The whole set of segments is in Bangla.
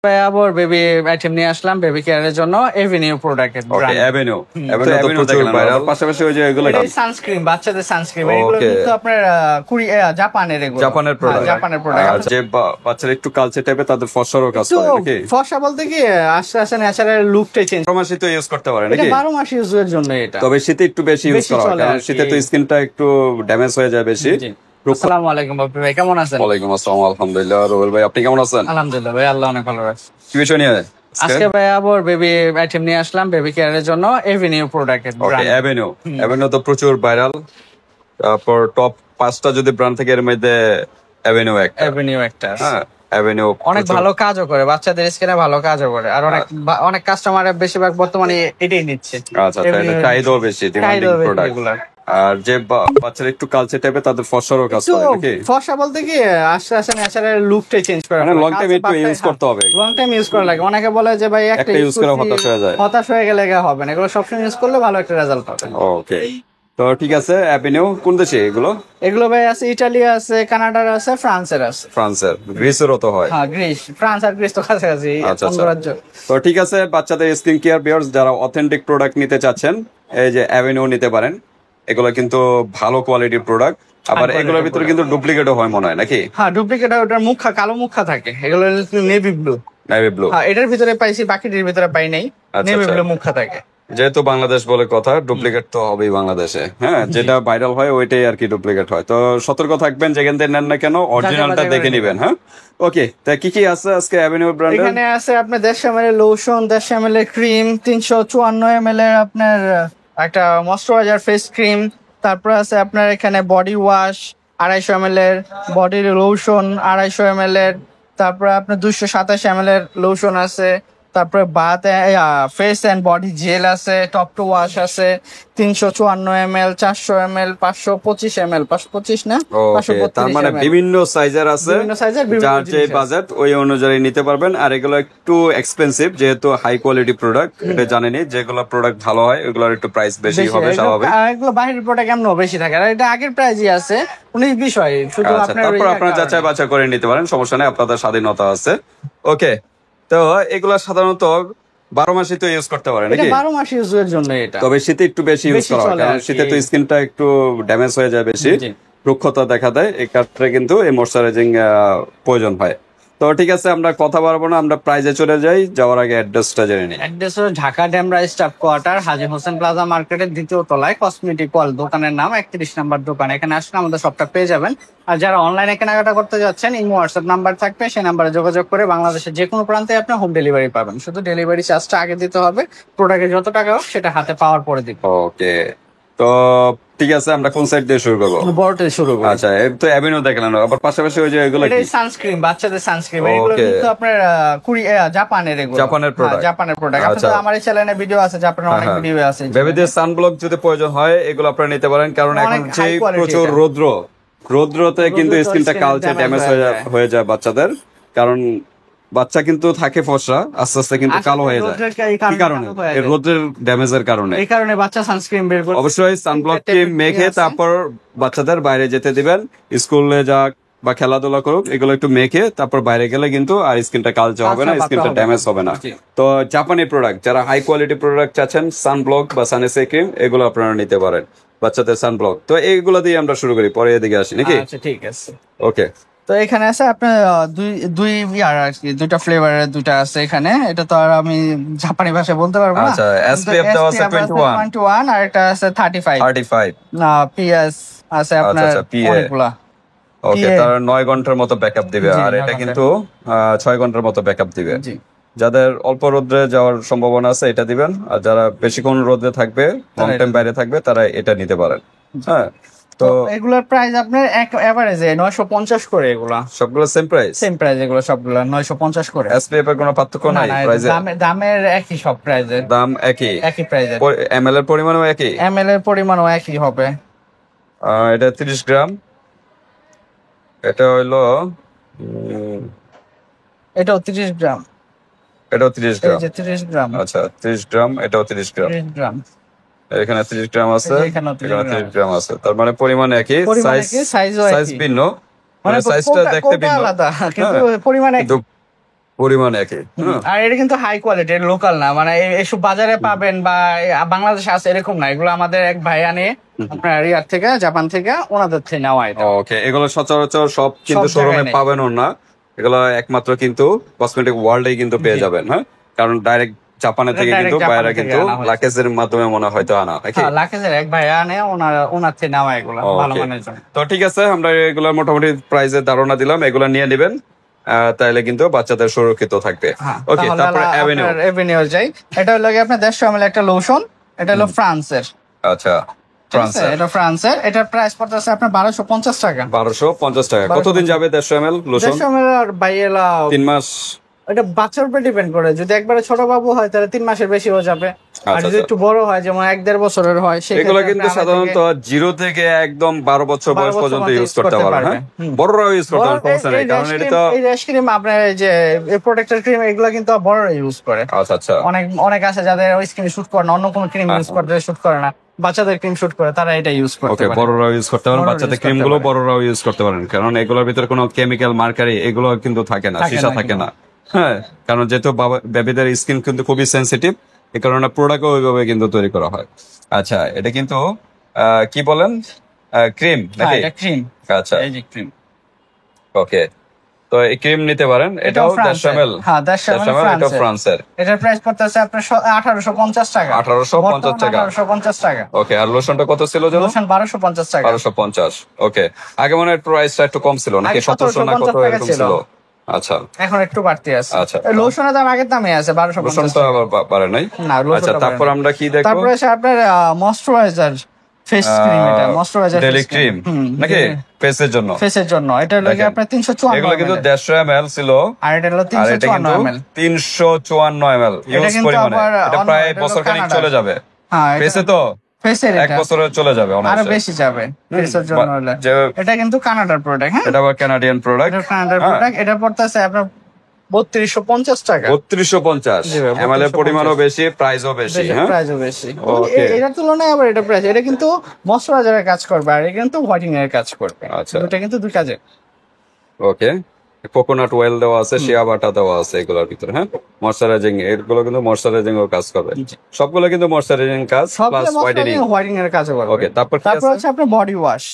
আবার বেবি আইটেম নিয়ে আসলাম বেবি কেয়ারের জন্য এভিনিউ প্রোডাক্টের ওকে এভিনিউ তো প্রচুর ভাইরাল। পাশাপাশি ওই যে এগুলো সানস্ক্রিন, বাচ্চাদের সানস্ক্রিন, এগুলো কিন্তু আপনার জাপানের, এগুলো জাপানের প্রোডাক্ট। জাপানের প্রোডাক্ট। যে বাচ্চারা একটু কালচার টাইপের তাদের ফসফরও কাজ করে নাকি? ফর্সা বলতে কি আস্তে আস্তে ন্যাচারাল লুকটাই চেঞ্জ। 12 মাসই তো ইউজ করতে পারে নাকি? এটা 12 মাস ইউজের জন্য এটা। তবে শীতে একটু বেশি ইউজ করা হয়, কারণ শীতে তো স্কিনটা একটু ড্যামেজ হয়ে যায় বেশি। আসসালামু আলাইকুম বাপি ভাই, কেমন আছেন? ওয়ালাইকুম আসসালাম, আলহামদুলিল্লাহ। রোবেল ভাই, আপনি কেমন আছেন? আলহামদুলিল্লাহ ভাই, আল্লাহ অনেক ভালো রাখছে। কি বিষয় নিয়ে আজকে ভাই আবার বেবি আইটেম নিয়ে আসলাম বেবি কেয়ারের জন্য এভিনিউ প্রোডাক্টের। ওকে এভিনিউ তো প্রচুর ভাইরাল। তারপর টপ 5টা যদি ব্র্যান্ড থেকে এর মধ্যে এভিনিউ একটা। হ্যাঁ, এভিনিউ অনেক ভালো কাজও করে, বাচ্চাদের স্কিনে ভালো কাজও করে, আর অনেক কাস্টমার বেশিরভাগ বর্তমানে এটাই নিচ্ছে। আচ্ছা, এটা চাহিদাও বেশি, ডিমান্ডিং প্রোডাক্ট। আর যে বাচ্চারা একটু কালচার টাইপের তাদের ফসফরও কাজ করে নাকি? ফর্সা বলতে কি আস্তে আস্তে ন্যাচারাল লুকটাই চেঞ্জ করে, মানে লং টাইম একটু ইউজ করতে হবে। লং টাইম ইউজ করা লাগে। অনেকে বলে যে ভাই একটা ইউজ করে হতাশ হয়ে গেলে হবে না, এগুলো সবসময় ইউজ করলে ভালো একটা রেজাল্ট পাবে। ওকে, তো ঠিক আছে। এভিনিউ কোন দেশে এগুলো? এগুলো ভাই আছে ইতালি আছে, কানাডার আছে, ফ্রান্সের আছে। ফ্রান্সের, গ্রিসেরও তো হয়। হ্যাঁ, গ্রিস, ফ্রান্স আর গ্রিস তো কাছাকাছি অঙ্গরাজ্য। তো ঠিক আছে, বাচ্চাদের স্কিন কেয়ার বিয়ার্স যারা অথেন্টিক প্রোডাক্ট নিতে চাচ্ছেন, এই যে এভিনিউ নিতে পারেন। এগুলো কিন্তু ভালো কোয়ালিটির প্রোডাক্ট। আবার এগুলোর ভিতরে কিন্তু ডুপ্লিকেটও হয় মনে হয় নাকি? হ্যাঁ, ডুপ্লিকেট হয়, ওটার মুখা কালো মুখা থাকে। এগুলো নেভি ব্লু। হ্যাঁ, এটার ভিতরে পাইছি, বাকিটির ভিতরে পাই নাই। নেভি ব্লু মুখা থাকে। যেহেতু বাংলাদেশ বলে কথা, ডুপ্লিকেট তো হবেই বাংলাদেশে। হ্যাঁ, যেটা ভাইরাল হয় ওইটাই আর কি ডুপ্লিকেট হয়। তো সতর্ক থাকবেন, যেখান থেকে নেন না কেন অরিজিনালটা দেখে নিবেন। হ্যাঁ, ওকে। তা কি কি আছে আজকে এভিনিউ ব্র্যান্ডের? এখানে আছে আপনার 150 ml এর লোশন, 150 ml এর ক্রিম, 354 ml এর আপনার একটা ময়েশ্চারাইজার ফেস ক্রিম। তারপর আছে আপনার এখানে বডি ওয়াশ 250 ml এর, বডি লোশন 250 ml এর, তারপর আপনার 227 ml এর লোশন আছে। তারপরে ফেস এন্ড বডি জেল আছে, টপ টু ওয়াশ আছে 354 ml, 400 ml, 525 ml, 525 না 532 তার মানে বিভিন্ন সাইজের আছে, যার যে বাজেট ওই অনুযায়ী নিতে পারবেন। আর এগুলো একটু এক্সপেন্সিভ, যেহেতু হাই কোয়ালিটি প্রোডাক্ট, এটা জানেনই। যেগুলো প্রোডাক্ট ভালো হয় ওগুলোর একটু প্রাইস বেশি হবে স্বাভাবিক। এগুলো বাইরের প্রোডাক্ট এমন বেশি থাকে, আর এটা আগের প্রাইসই আছে 19-20 হয় শুধু। তারপর আপনারা যাচাই বাছাই করে নিতে পারেন, সমস্যা নেই, আপনাদের স্বাধীনতা আছে। ওকে, তো এগুলা সাধারণত 12 মাসই তো ইউজ করতে পারে নাকি? 12 মাস ইউজের জন্য এটা। তবে শীতে একটু বেশি ইউজ করা হয়, কারণ শীতে তো স্কিনটা একটু ড্যামেজ হয়ে যায় বেশি, রুক্ষতা দেখা দেয়। এই ক্ষেত্রে কিন্তু এই ময়েশ্চারাইজিং প্রয়োজন হয়। তো ঠিক আছে, আমরা কথা বলবো না, আমরা প্রাইজে চলে যাই। যাওয়ার আগে অ্যাড্রেসটা জেনে নিই। অ্যাড্রেস হলো ঢাকা ডেমরা স্টাফ কোয়ার্টার, হাজী হোসেন প্লাজা মার্কেটের 2য় তলায়, কসমেটিক ওয়াল দোকানের নাম, 31 নম্বর দোকান। এখানে আসলে আমাদের সবটা পেয়ে যাবেন। আর যারা অনলাইনে কেনাকাটা করতে যাচ্ছেন, ইমো হোয়াটসঅ্যাপ নাম্বার থাকবে, সেই নাম্বারে যোগাযোগ করে বাংলাদেশের যে কোনো প্রান্তে আপনি হোম ডেলিভারি পাবেন। শুধু ডেলিভারি চার্জটা আগে দিতে হবে, প্রোডাক্টের যত টাকা হোক সেটা হাতে পাওয়ার পরে দিতে। ওকে, তো ঠিক আছে, আমরা কোন সাইড দিয়ে শুরু করবো? বড়টা শুরু করব। আচ্ছা, তো এভিনিউ দেখলাম, আবার পাশাপাশি ওই যে এগুলো এটা সানস্ক্রিন, বাচ্চাদের সানস্ক্রিন, এগুলো কিন্তু আপনার জাপানের, এগুলো জাপানের প্রোডাক্ট। আপনাদের আমার এই চ্যানেলে ভিডিও আছে, জাপানের অনেক ভিডিও আছে। বেবিদের সানব্লক যদি প্রয়োজন হয় এগুলো আপনারা নিতে পারেন, কারণ এখন যে প্রচুর রৌদ্রতে কিন্তু স্কিনটা কালচার ড্যামেজ হয়ে যায় বাচ্চাদের। কারণ বাচ্চা কিন্তু থাকে ফর্সা, আস্তে আস্তে কিন্তু কালো হয়ে যায়। কি কারণে? রোদের ড্যামেজের কারণে। এই কারণে বাচ্চা সানস্ক্রিন বের করে অবশ্যই সানব্লক ক্রিম মেখে তারপর বাচ্চাদের বাইরে যেতে দিবেন। স্কুলে যাক বা খেলাধুলা করুক, এগুলো একটু মেখে তারপর বাইরে গেলে কিন্তু আর স্কিনটা কালচে হবে না, স্কিনটা ড্যামেজ হবে না। তো জাপানি প্রোডাক্ট, যারা হাই কোয়ালিটি প্রোডাক্ট চাচ্ছেন, সানব্লক বা সানস্ক্রিন ক্রিম, এগুলো আপনারা নিতে পারেন। বাচ্চাদের সানব্লক, তো এইগুলো দিয়ে আমরা শুরু করি, পরে এদিকে আসি নাকি? আচ্ছা, ঠিক আছে। ওকে, তো এখানে আছে আপনার দুইটা ফ্লেভারের দুইটা আছে এখানে। এটা তো আর আমি জাপানি ভাষায় বলতে পারবো না। আচ্ছা, এসপিএফ দেওয়া আছে 21 আর একটা আছে 35 না পিএস আছে আপনার অনেকগুলা। ওকে, তার 9 ঘন্টার মতো ব্যাকআপ দিবে, আর এটা কিন্তু 6 ঘন্টার মতো ব্যাকআপ দিবে। যাদের অল্প রোদ্রে যাওয়ার সম্ভাবনা আছে এটা দিবেন, আর যারা বেশিক্ষণ রোদ্রে থাকবে, লং টাইম বাইরে থাকবে, তারা এটা নিতে পারেন। হ্যাঁ, তো এগুলোর প্রাইস আপনার এভারেজে 950 করে। এগুলা সবগুলো সেম প্রাইস, এগুলো সবগুলো 950 করে। এসপিএফ এর কোনো পার্থক্য নাই প্রাইসে? দামের একই, সব প্রাইসের দাম একই প্রাইসের। এমএল এর পরিমাণও একই? এমএল এর পরিমাণও একই হবে। এটা 30 গ্রাম, এটা হইলো এটাও 30 গ্রাম, এটাও 30 গ্রাম। এই যে 30 গ্রাম। আচ্ছা, 30 গ্রাম, এটাও 30 গ্রাম। এখানে 30 গ্রাম আছে, এখানে 30 গ্রাম আছে, তার মানে পরিমাণ একই, সাইজ ভিন্ন, মানে সাইজটা দেখতে ভিন্ন, আলাদা, কিন্তু পরিমাণ একই। পরিমাণ একই। আর এটা কিন্তু হাই কোয়ালিটি, লোকাল না, মানে এসব বাজারে পাবেন বা বাংলাদেশে আছে এরকম না, এগুলো আমাদের এক ভাই আনে আপনার ইয়ার থেকে, জাপান থেকে, ওনাদের থেকে নেওয়া এটা। ওকে, এগুলো সচরাচর সব কিন্তু সব শোরুমে জায়গায় নেই। পাবেন না, এগুলো একমাত্র কিন্তু কসমেটিক ওয়ার্ল্ডেই কিন্তু পেয়ে যাবেন। হ্যাঁ, কারণ ডাইরেক্ট জাপানের থেকে direct কিন্তু জাপান বাইরে থেকে কিন্তু আনা হয়েছে। লাকেজের মাধ্যমে মনে হয়তো আনা নাকি? হ্যাঁ, লাকেজের এক ভাই আনে, ওনার থেকে নেওয়া এগুলো ভালো Okay. মানের জন্য। তো ঠিক আছে, আমরা এগুলো মোটামুটি প্রাইসের ধারণা দিলাম, এগুলো নিয়ে নেবেন, তাইলে কিন্তু বাচ্চাদের সুরক্ষিত থাকবে। হ্যাঁ, ওকে, তারপরে অ্যাভিনিউ। এভিনিউ যাই। এটা হলো গিয়ে আপনার 150 ml একটা লোশন, এটা হলো ফ্রান্সের। আচ্ছা, ঠিক আছে, ফ্রান্সের এটা ফ্রান্সের, এটার প্রাইস পড়তেছে আপনার 1250 টাকা। 1250 টাকা। কতদিন যাবে 150 ml লোশন? 150 ml আর বাইয়েলা 3 মাস। এটা বাচ্চার উপর ডিপেন্ড করে, যদি একবারে ছোট বাবু হয় তাহলে 3 মাসের বেশি হয়ে যাবে, আর আচ্ছা, যদি আচ্ছা। একটু বড় হয় যেমন 1-1.5 বছরের হয় এগুলো সেক্ষেত্রে কিন্তু আপনি সাধারণত 0 থেকে একদম 12 বছর 12 বয়স বছর পর্যন্ত পর্যন্ত ইউজ করতে পারবেন। হ্যাঁ, বড়রাও ইউজ করতে পারেন, সমস্যা নেই, কারণ এটা তো এই র্যাশ ক্রিম আপনার এই যে প্রোটেক্টর ক্রিম এগুলো কিন্তু বড়রা ইউজ করে। আচ্ছা আচ্ছা। অনেক আছে যাদের ওই স্কিন শুট করে না, অন্য কোনো ক্রিম ইউজ করতে শুট করে না, বাচ্চাদের ক্রিম শুট করে, তারা এটা ইউজ করতে ওকে, পারে। বড়রাও ইউজ করতে পারেন, বড়রাও বাচ্চাদের use ক্রিম করতে গুলো পারে। বড়রাও ইউজ করতে পারেন, কারণ এগুলোর ভিতরে কোনো কেমিক্যাল মার্কারি এগুলো কিন্তু থাকে না, থাকে সীসা না থাকে এগুলো। না। হ্যাঁ, কারণ যেহেতু বেবিদের স্কিন কিন্তু খুবই সেনসিটিভ, এই কারণে প্রোডাক্টও ওইভাবে কিন্তু তৈরি করা হয়। আচ্ছা, এটা কিন্তু কি বলেন, ক্রিম হ্যাঁ, নাকি? এটা ক্রিম, আচ্ছা, এই যে ক্রিম। ওকে, তো এই ক্রিম নিতে পারেন, এটাও 150 ml। হ্যাঁ, 150 ml এটা ফ্রান্সের। এটার প্রাইস পড়তেছে আপনার 1850 টাকা। 1850 টাকা। 1850 টাকা। ওকে, আর লোশনটা কত ছিল যেন? লোশন 1250 টাকা। 1250। ওকে, আগে মনে হয় প্রাইসটা একটু কম ছিল নাকি? আগে 1700 না কত 1750 এরকম ছিল। ছিল। আচ্ছা, এখন একটু বাড়তি আছে। আচ্ছা। এই লোশনের দাম আগের দামে আছে 1250 লোশনটা টাকা। আবার বাড়ে নাই? না, লোশনটা আচ্ছা, তারপর বাড়ে নাই। আমরা কি দেখবো? তারপরে আছে আপনার ময়েশ্চারাইজার ফেস ক্রিম, এটা ময়েশ্চারাইজার ডেলি ক্রিম নাকি ফেসের জন্য? ফেসের জন্য এটা হলো দেখেন, আপনার 354 এগুলো কিন্তু ml, 150 ml ছিল, আর এটা হলো আর এটা 354 কিন্তু ml। 354 ml এটা ইউজ কিন্তু পরিমাণে। আবার এটা অন্য, প্রায় এটা হলো বছর খানিক কানাডা। চলে যাবে হ্যাঁ, ফেসে, তো ফেসের এক এটা বছরে চলে যাবে আরো অনায়াসে। বেশি যাবে ফেসের জন্য হলে। এটা কিন্তু কানাডার প্রোডাক্ট। হ্যাঁ, এটা আবার কানাডিয়ান প্রোডাক্ট। এটা কানাডার প্রোডাক্ট। এটা পড়তেছে আপনার 3250 টাকা। 3250 জি ভাই, ml এর 3250 পরিমাণও বেশি, প্রাইসও বেশি। হ্যাঁ, প্রাইসও বেশি। Okay. এটার তুলনায় আবার এটা প্রাইস, এটা কিন্তু ময়েশ্চারাইজারের কাজ করবে আর এটা কিন্তু হোয়াইটিং এর কাজ করবে। আচ্ছা। দুটো কিন্তু দুই কাজে। ওকে, কোকোনাট অয়েল দেওয়া আছে, শিয়া বাটা দেওয়া আছে এগুলোর ভিতরে। হ্যাঁ, ময়শ্চারাইজিং, এগুলো কিন্তু ময়শ্চারাইজিং এর কাজ করবে, সবগুলো কিন্তু ময়শ্চারাইজিং কাজ প্লাস হোয়াইটেনিং। হোয়াইটিং এর কাজ করবে। ওকে, তারপর কি তারপর আছে? হচ্ছে আপনার body wash.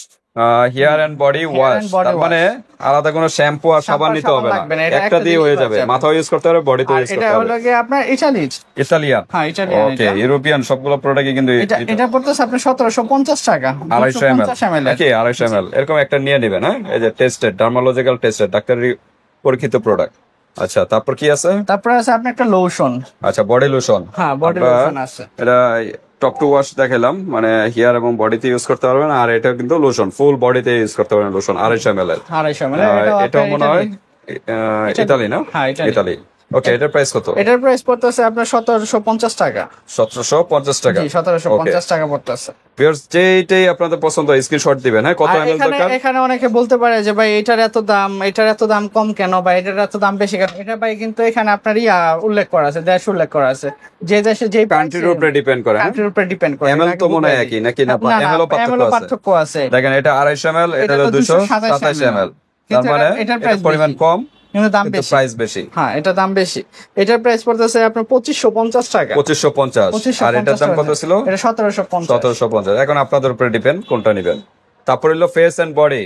Hair and body wash, body তার মানে আলাদা কোনো শ্যাম্পু আর সাবান নিতে হবে না, লাগবে না, এটা একটা একটা দিয়ে দিয়ে হয়ে হয়ে যাবে। যাবে। মাথাও ইউজ করতে হবে, বডিতে আর ইউজ এটা করতে হলো হবে। গিয়ে আপনার ইটালিজ। ইতালিয়ান। হ্যাঁ, ইটালিয়ান। ওকে, ইউরোপিয়ান সবগুলো প্রোডাক্টই কিন্তু এটা পড়তেছে আপনার 1750 টাকা। 250 ml 250 ml নাকি? 250 ml এরকম একটা নিয়ে নেবেন। হ্যাঁ, এই যে টেস্টেড, ডার্মালজিক্যাল টেস্টেড, ডাক্তারি পরীক্ষিত প্রোডাক্ট। আচ্ছা, তারপর কি আছে? তারপরে আছে আপনার একটা লোশন। আচ্ছা, বডি লোশন। হ্যাঁ, বডি লোশন আছে। এটা টপ টু ওয়াশ দেখালাম, মানে হেয়ার এবং বডিতে ইউজ করতে পারবেন, আর এটা কিন্তু লোশন ফুল বডিতে ইউজ করতে পারবেন। লোশন 250 ml এর। 250 ml। এটা মনে হয় ইতালি না? হ্যাঁ, ইতালি। ইতালি। ওকে, এটার প্রাইস কত? এটার প্রাইস পড়তেছে আপনার 1750 টাকা। 1750 টাকা। জি, 1750 টাকা পড়তেছে। ভিউয়ার্স, যেটাই আপনাদের পছন্দ স্ক্রিনশট দিবেন। হ্যাঁ, কত আর এমএল দরকার? এখানে অনেকে বলতে পারে যে ভাই এটার এত দাম, এটার এত দাম কম কেন, বা এটার এত দাম বেশি কেন? এটা ভাই কিন্তু এখানে আপনার উল্লেখ করা আছে, দেশ উল্লেখ করা আছে, যে দেশে যেই কান্ট্রির উপরে ডিপেন্ড করে। কান্ট্রির উপরে ডিপেন্ড করে। এমএল তো মনে হয় একই নাকি? না, এমএল ও পার্থক্য আছে। দেখেন, এটা 250 ml, এটা হলো 227 ml। তার মানে এটার এটার পরিমাণ বেশি, কম কিন্তু দাম কিন্তু বেশি। প্রাইস বেশি। হ্যাঁ, এটা দাম বেশি। এটার প্রাইস পড়তেছে আপনার 2550 টাকা। 2550। আর এটার দাম কত ছিল? এটা 1750। 1750। এখন আপনাদের উপরে ডিপেন্ড কোনটা নেবেন। তারপর হলো ফেস এন্ড বডি,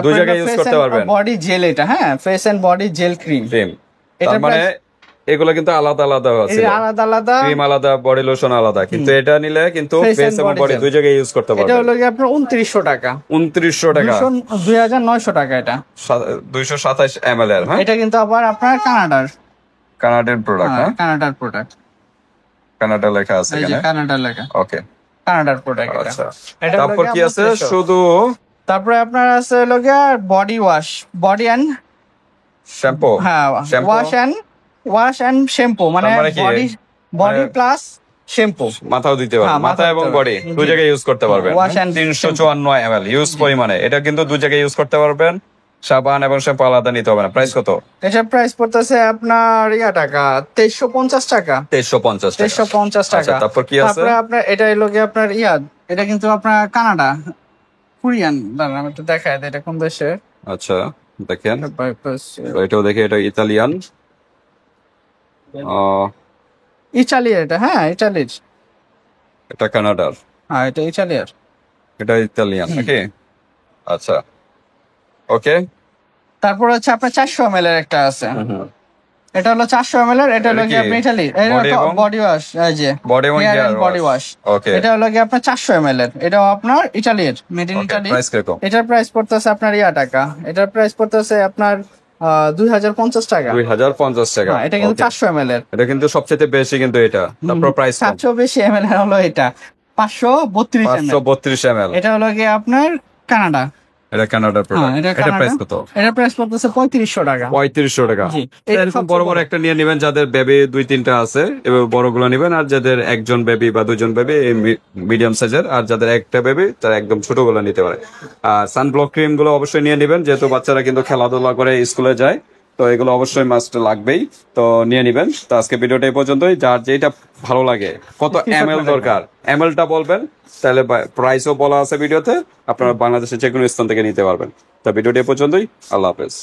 দুই জায়গায় ইউজ করতে পারবেন। বডি জেল, এটা হ্যাঁ, face and body gel cream. Cream, এটার তার মানে এগুলো কিন্তু আলাদা আলাদা আছে, এটা আলাদা আলাদা, ক্রিম আলাদা, বডি লোশন আলাদা, কিন্তু এটা নিলে কিন্তু Face ফেস and এবং body বডি gel। দুই জায়গায় ইউজ করতে এটা পারবেন। হলো গিয়ে আপনার 2900 টাকা। 2900 টাকা। 2900 টাকা এটা। 227 ml এর। হ্যাঁ, এটা কিন্তু আবার আপনার কানাডার, কানাডিয়ান প্রোডাক্ট। হ্যাঁ, কানাডার প্রোডাক্ট। কানাডা লেখা আছে এই যে এখানে। কানাডার লেখা, ওকে, কানাডার প্রোডাক্ট এটা। আচ্ছা। এটা হলো তারপর গিয়ে কি আছে? 2900। শুধু তারপরে আপনার আছে হলো গিয়ে body wash, body and shampoo. হ্যাঁ, ওয়াশ এন্ড শ্যাম্পু, মানে তার মানে কি? Body plus shampoo. মাথাও দিতে পারবেন, হ্যাঁ, মাথা মাথাও এবং দিতে বডি পারবেন। দুই জায়গায় ইউজ করতে পারবেন। Wash and 354 ml ইউজ পরিমাণে, এটা কিন্তু দুই জায়গায় ইউজ করতে পারবেন। সাবান এবং শ্যাম্পু আলাদা নিতে হবে না। প্রাইস কত? এটার প্রাইস পড়তেছে আপনার টাকা 2350 টাকা। 2350 টাকা। 2350 টাকা। আচ্ছা, তারপর কি আছে? তারপরে আপনার এটা হলো গিয়ে আপনার এটা কিন্তু আপনার কানাডা, কোরিয়ান। দাঁড়ান আমি একটু দেখাই দিই এটা কোন দেশে। আচ্ছা, দেখেন বাইপাস তো এটাও দেখে, এটা ইতালিয়ান। ইটালির, এটা হ্যাঁ ইটালির, এটা কানাডার, হ্যাঁ এটা ইটালিয়ার। এটা ইতালিয়ান নাকি? আচ্ছা, ওকে। তারপর হচ্ছে আপনার 400 ml এর একটা আছে, এটা হলো 400 ml এর, এটা হলো এটা কি কি? আপনি ইটালি Body এবং- বডি ওয়াশ, এই যে বডি এবং hair hair and body wash, okay. এটা হলো কি আপনার 400 ml এর, এটাও আপনার ইটালির, মেড ইন ইটালি। প্রাইস কিরকম? এটার প্রাইস পড়তেছে আপনার টাকা, এটার প্রাইস পড়তেছে আপনার 2050 টাকা। 2050 টাকা। হ্যাঁ, এটা কিন্তু Okay. 400 ml এর। এটা কিন্তু সবচেয়ে বেশি কিন্তু এটা। তারপর প্রাইস 700 বেশি ml এর হলো এটা 532 ml। 532 ml। এটা হলো কি আপনার কানাডা। এটা কানাডার হ্যাঁ, প্রোডাক্ট। এটা এটা কানাডা। প্রাইস কত? এটার প্রাইস পড়তেছে 3500 টাকা। 3500 টাকা। জি। তো এটা এরকম সবচেয়ে বড় বড় বড়। একটা নিয়ে নেবেন, যাদের বেবি 2-3টা আছে এভাবে বড়গুলো নেবেন, আর যাদের একজন বেবি বা দুজন বেবি মিডিয়াম সাইজের, আর যাদের একটা বেবি তারা একদম ছোটগুলো নিতে পারে। আর সানব্লক ক্রিম গুলো অবশ্যই নিয়ে নেবেন, যেহেতু বাচ্চারা কিন্তু খেলাধুলা করে স্কুলে যায়, তো এগুলো অবশ্যই মাস্ট লাগবেই, তো নিয়ে নেবেন। তো আজকে ভিডিওটা এই পর্যন্তই। যার যেটা ভালো লাগে, কত এমএল দরকার এমএলটা বলবেন, তাহলে প্রাইসও বলা আছে ভিডিওতে, আপনারা বাংলাদেশের যে কোনো স্থান থেকে নিতে পারবেন। তো ভিডিওটা এই পর্যন্তই, আল্লাহ হাফেজ।